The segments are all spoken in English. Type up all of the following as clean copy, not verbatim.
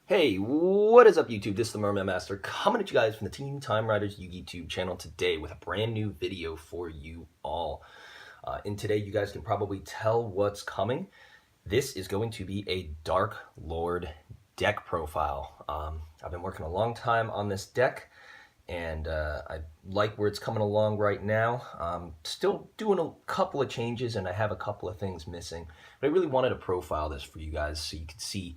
Hey, what is up YouTube? This is the Merman Master coming at you guys from the Team Time Riders YouTube channel today with a brand new video for you all. And today you guys can probably tell what's coming. This is going to be a Dark Lord deck profile. I've been working a long time on this deck and I like where it's coming along right now. Still doing a couple of changes and I have a couple of things missing, but I really wanted to profile this for you guys so you could see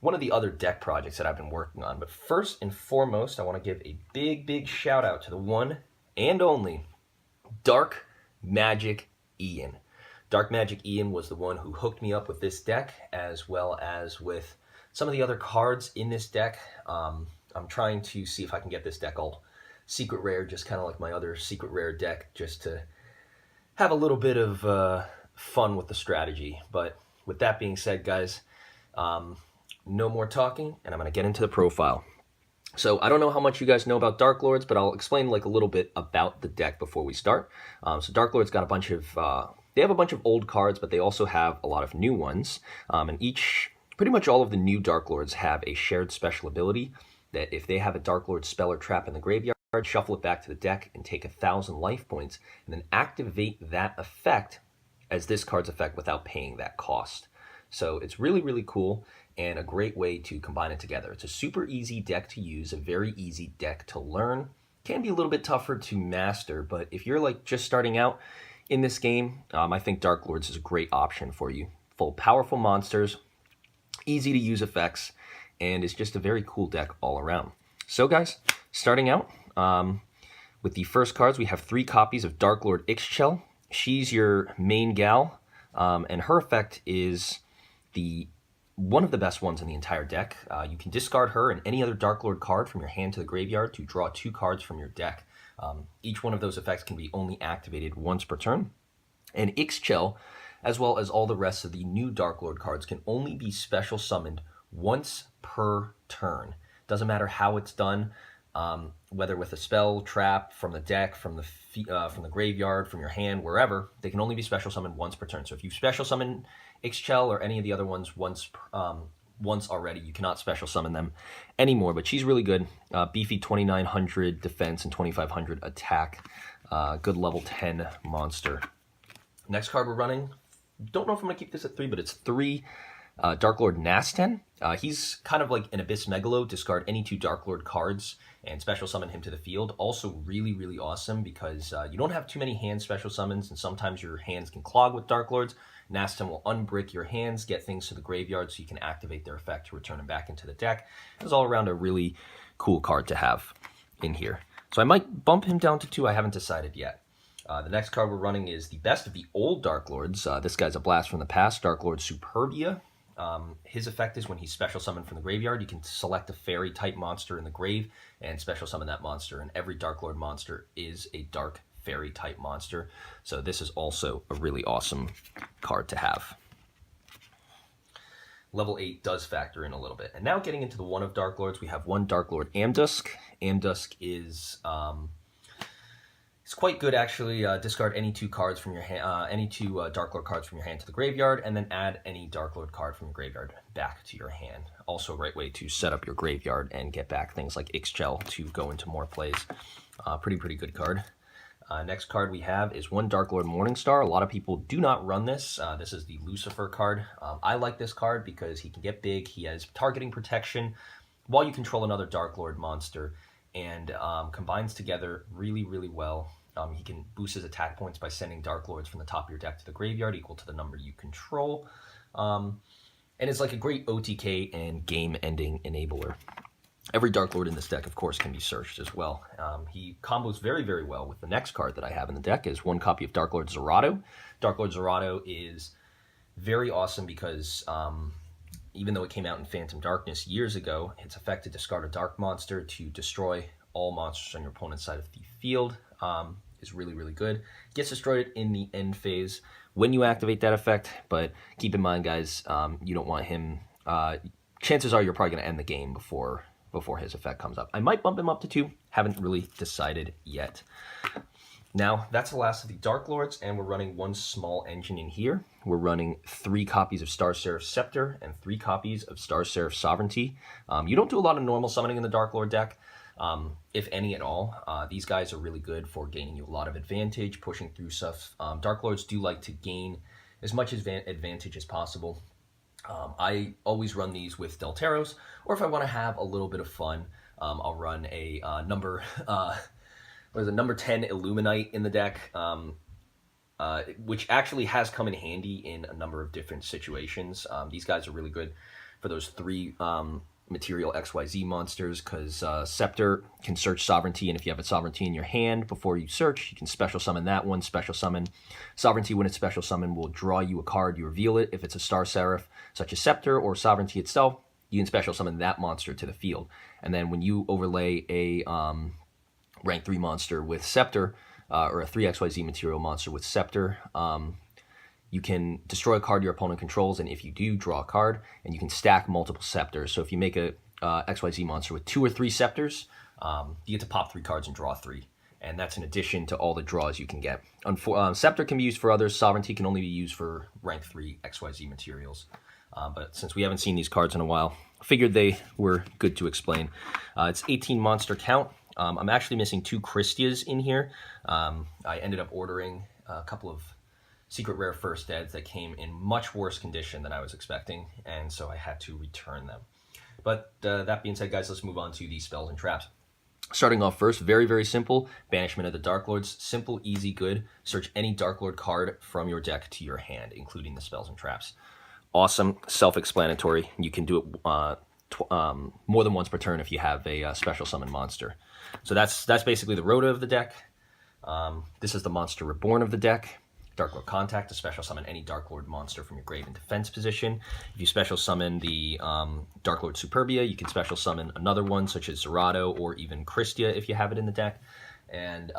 one of the other deck projects that I've been working on. But first and foremost, I want to give a big shout out to the one and only Dark Magic Ian. Dark Magic Ian was the one who hooked me up with this deck, as well as with some of the other cards in this deck. I'm trying to see if I can get this deck all secret rare, just kind of like my other secret rare deck, just to have a little bit of fun with the strategy. But with that being said, guys, no more talking, and I'm going to get into the profile. So I don't know how much you guys know about Dark Lords, but I'll explain like a little bit about the deck before we start. So Dark Lords got a bunch of, they have a bunch of old cards, but they also have a lot of new ones. And pretty much all of the new Dark Lords have a shared special ability that if they have a Dark Lord spell or trap in the graveyard, shuffle it back to the deck and take 1,000 life points, and then activate that effect as this card's effect without paying that cost. So it's really cool and a great way to combine it together. It's a super easy deck to use, a very easy deck to learn. Can be a little bit tougher to master, but if you're like just starting out in this game, I think Dark Lords is a great option for you. Full of powerful monsters, easy to use effects, and it's just a very cool deck all around. So guys, starting out with the first cards, we have 3 copies of Dark Lord Yugioh. She's your main gal, and her effect is one of the best ones in the entire deck. You can discard her and any other Dark Lord card from your hand to the graveyard to draw 2 cards from your deck. Each one of those effects can be only activated once per turn. And Yugioh, as well as all the rest of the new Dark Lord cards, can only be special summoned once per turn. Doesn't matter how it's done, whether with a spell, trap, from the deck, from the graveyard, from your hand, wherever, they can only be special summoned once per turn. So if you special summon Yugioh or any of the other ones once already, you cannot special summon them anymore. But she's really good. Beefy 2,900 defense and 2,500 attack. Good level 10 monster. Next card we're running, don't know if I'm going to keep this at 3, but it's 3 Dark Lord Nasten. He's kind of like an Abyss Megalo. Discard any 2 Dark Lord cards and special summon him to the field. Also really awesome because you don't have too many hand special summons, and sometimes your hands can clog with Dark Lords. Nasten will unbrick your hands, get things to the graveyard so you can activate their effect to return them back into the deck. It's all around a really cool card to have in here. So I might bump him down to 2. I haven't decided yet. The next card we're running is the best of the old Dark Lords. This guy's a blast from the past, Dark Lord Superbia. His effect is when he's special summoned from the graveyard, you can select a fairy type monster in the grave and special summon that monster, and every Dark Lord monster is a dark fairy type monster. So this is also a really awesome card to have. Level 8 does factor in a little bit. And now getting into the one of Dark Lords, we have one Dark Lord Amdusk. Amdusk is it's quite good actually. Discard any 2 cards from your hand, any 2 Dark Lord cards from your hand to the graveyard, and then add any Dark Lord card from your graveyard back to your hand. Also a great way to set up your graveyard and get back things like Yugioh to go into more plays. Pretty good card. Next card we have is one Dark Lord Morningstar. A lot of people do not run this. This is the Lucifer card. I like this card because he can get big. He has targeting protection while you control another Dark Lord monster, and combines together really well. He can boost his attack points by sending Dark Lords from the top of your deck to the graveyard equal to the number you control. And it's like a great OTK and game-ending enabler. Every Dark Lord in this deck, of course, can be searched as well. He combos very well with the next card that I have in the deck, is one copy of Dark Lord Zerato. Dark Lord Zerato is very awesome because even though it came out in Phantom Darkness years ago, its effect to discard a dark monster to destroy all monsters on your opponent's side of the field is really good. Gets destroyed in the end phase when you activate that effect, but keep in mind, guys, you don't want him. Chances are you're probably going to end the game before his effect comes up. I might bump him up to 2. Haven't really decided yet. Now, that's the last of the Dark Lords, and we're running one small engine in here. We're running 3 copies of Star Seraph Scepter and 3 copies of Star Seraph Sovereignty. You don't do a lot of normal summoning in the Dark Lord deck, if any at all. These guys are really good for gaining you a lot of advantage, pushing through stuff. Dark Lords do like to gain as much advantage as possible. I always run these with Delteros, or if I want to have a little bit of fun, I'll run a number 10 Illuminite in the deck, which actually has come in handy in a number of different situations. These guys are really good for those 3 material XYZ monsters, because Scepter can search Sovereignty, and if you have a Sovereignty in your hand before you search, you can special summon that one, special summon Sovereignty. When it's special summon, will draw you a card, you reveal it. If it's a Star Seraph, such as Scepter or Sovereignty itself, you can special summon that monster to the field. And then when you overlay a rank 3 monster with Scepter, or a 3XYZ material monster with Scepter, you can destroy a card your opponent controls, and if you do, draw a card, and you can stack multiple Scepters. So if you make a XYZ monster with 2 or 3 Scepters, you get to pop 3 cards and draw 3. And that's in addition to all the draws you can get. Scepter can be used for others. Sovereignty can only be used for rank 3 XYZ materials. But since we haven't seen these cards in a while, I figured they were good to explain. It's 18 monster count. I'm actually missing 2 Christias in here. I ended up ordering a couple of secret rare first deads that came in much worse condition than I was expecting, and so I had to return them. But that being said, guys, let's move on to the spells and traps. Starting off first, very, very simple. Banishment of the Dark Lords. Simple, easy, good. Search any Dark Lord card from your deck to your hand, including the spells and traps. Awesome, self-explanatory. You can do it more than once per turn if you have a special summon monster. So that's basically the rota of the deck. This is the monster reborn of the deck. Dark Lord Contact, to special summon any Dark Lord monster from your grave in defense position. If you special summon the Dark Lord Superbia, you can special summon another one, such as Zerato or even Christia if you have it in the deck. And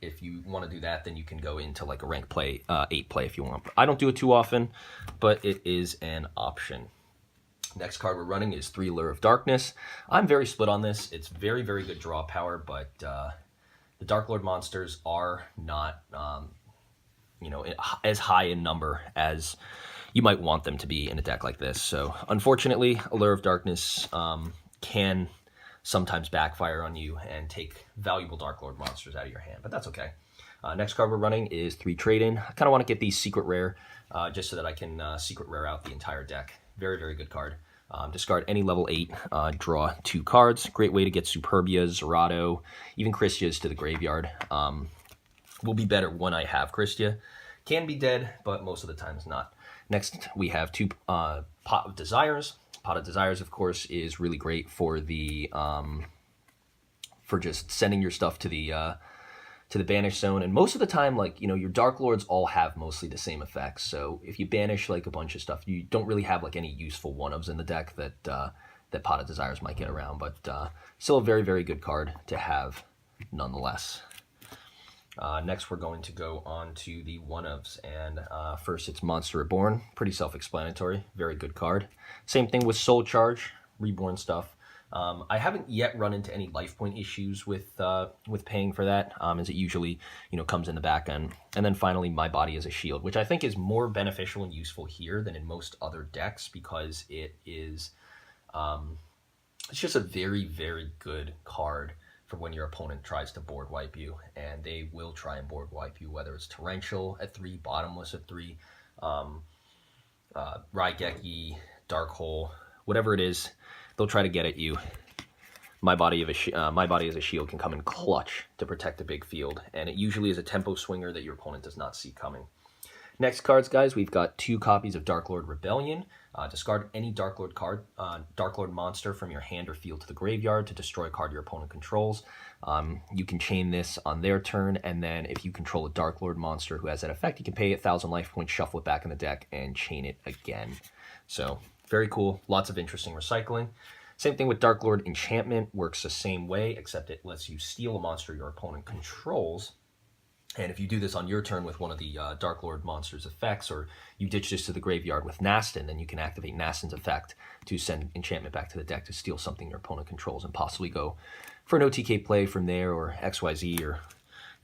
if you want to do that, then you can go into like a rank play, 8 play if you want. I don't do it too often, but it is an option. Next card we're running is 3 Lure of Darkness. I'm very split on this. It's very, very good draw power, but the Dark Lord monsters are not as high in number as you might want them to be in a deck like this. So unfortunately, Allure of Darkness can sometimes backfire on you and take valuable Dark Lord monsters out of your hand, but that's okay. Next card we're running is 3 Trade-In. I kind of want to get these secret rare just so that I can secret rare out the entire deck. Very, very good card. Discard any level 8, draw 2 cards. Great way to get Superbias, Zerato, even Christias to the graveyard. Will be better when I have Christia. Can be dead, but most of the time it's not. Next, we have 2 Pot of Desires. Pot of Desires, of course, is really great for the for just sending your stuff to the banish zone. And most of the time, like, your Dark Lords all have mostly the same effects. So if you banish like a bunch of stuff, you don't really have like any useful 1-ofs in the deck that that Pot of Desires might get around. But still a very, very good card to have nonetheless. Next, we're going to go on to the 1-ofs, and first it's Monster Reborn. Pretty self-explanatory, very good card. Same thing with Soul Charge, Reborn stuff. I haven't yet run into any life point issues with paying for that, as it usually comes in the back end. And then finally, My Body as a Shield, which I think is more beneficial and useful here than in most other decks, because it is it's just a very, very good card for when your opponent tries to board wipe you, and they will try and board wipe you, whether it's Torrential at 3, Bottomless at 3, Raigeki, Dark Hole, whatever it is, they'll try to get at you. My Body as a Shield can come in clutch to protect a big field, and it usually is a tempo swinger that your opponent does not see coming. Next cards, guys, we've got 2 copies of Dark Lord Rebellion. Discard any Dark Lord card, Dark Lord monster from your hand or field to the graveyard to destroy a card your opponent controls. You can chain this on their turn, and then if you control a Dark Lord monster who has that effect, you can pay 1,000 life points, shuffle it back in the deck, and chain it again. So very cool. Lots of interesting recycling. Same thing with Dark Lord Enchantment. Works the same way, except it lets you steal a monster your opponent controls. And if you do this on your turn with one of the Dark Lord monster's effects, or you ditch this to the graveyard with Nastin, then you can activate Nastin's effect to send enchantment back to the deck to steal something your opponent controls and possibly go for an OTK play from there, or XYZ, or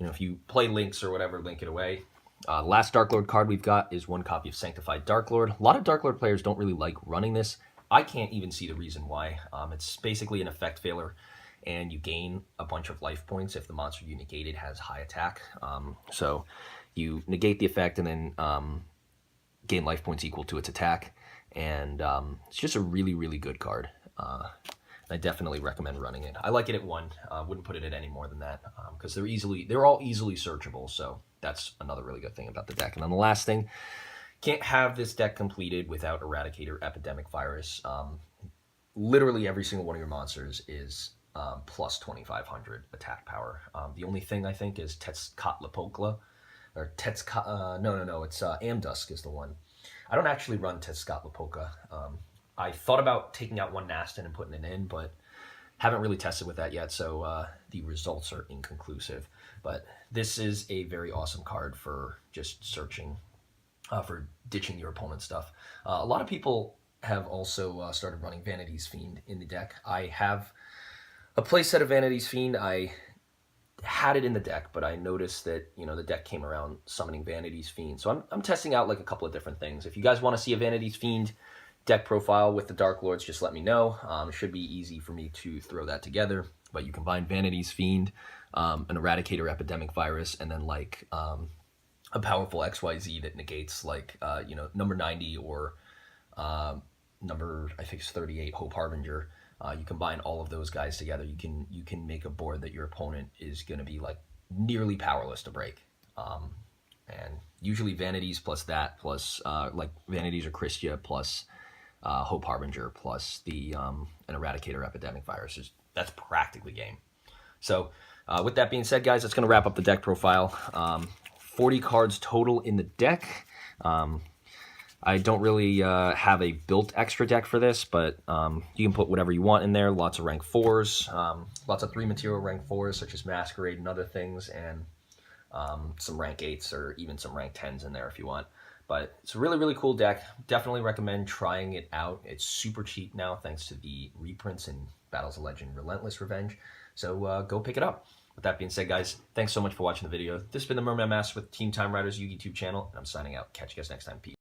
if you play links or whatever, link it away. Last Darklord card we've got is 1 copy of Sanctified Darklord. A lot of Darklord players don't really like running this. I can't even see the reason why. It's basically an effect failure, and you gain a bunch of life points if the monster you negated has high attack. So you negate the effect and then gain life points equal to its attack. And it's just a really, really good card. I definitely recommend running it. I like it at 1. Wouldn't put it at any more than that because they're all easily searchable. So that's another really good thing about the deck. And then the last thing, can't have this deck completed without Eradicator, Epidemic Virus. Literally every single one of your monsters is plus 2,500 attack power. The only thing I think is Tezcatlipoca, or it's Amdusk is the one. I don't actually run Tezcatlipoca. I thought about taking out 1 Nastin and putting it in, but haven't really tested with that yet, so the results are inconclusive. But this is a very awesome card for just searching, for ditching your opponent's stuff. A lot of people have also started running Vanity's Fiend in the deck. I have a playset of Vanity's Fiend. I had it in the deck, but I noticed that, the deck came around summoning Vanity's Fiend. So I'm testing out like a couple of different things. If you guys want to see a Vanity's Fiend deck profile with the Darklords, just let me know. It should be easy for me to throw that together. But you combine Vanity's Fiend, an Eradicator Epidemic Virus, and then like a powerful XYZ that negates like number 90 or number, I think it's 38, Hope Harbinger. You combine all of those guys together, you can make a board that your opponent is going to be like nearly powerless to break. And usually Vanities plus that, plus like Vanities or Christia plus Hope Harbinger plus the an Eradicator Epidemic Virus. That's practically game. So with that being said, guys, that's going to wrap up the deck profile. 40 cards total in the deck. I don't really have a built extra deck for this, but you can put whatever you want in there. Lots of rank 4s, lots of 3 material rank 4s, such as Masquerade and other things, and some rank 8s or even some rank 10s in there if you want. But it's a really, really cool deck. Definitely recommend trying it out. It's super cheap now thanks to the reprints in Battles of Legend Relentless Revenge. So go pick it up. With that being said, guys, thanks so much for watching the video. This has been the Merman Master with Team Time Riders YouTube channel, and I'm signing out. Catch you guys next time. Peace.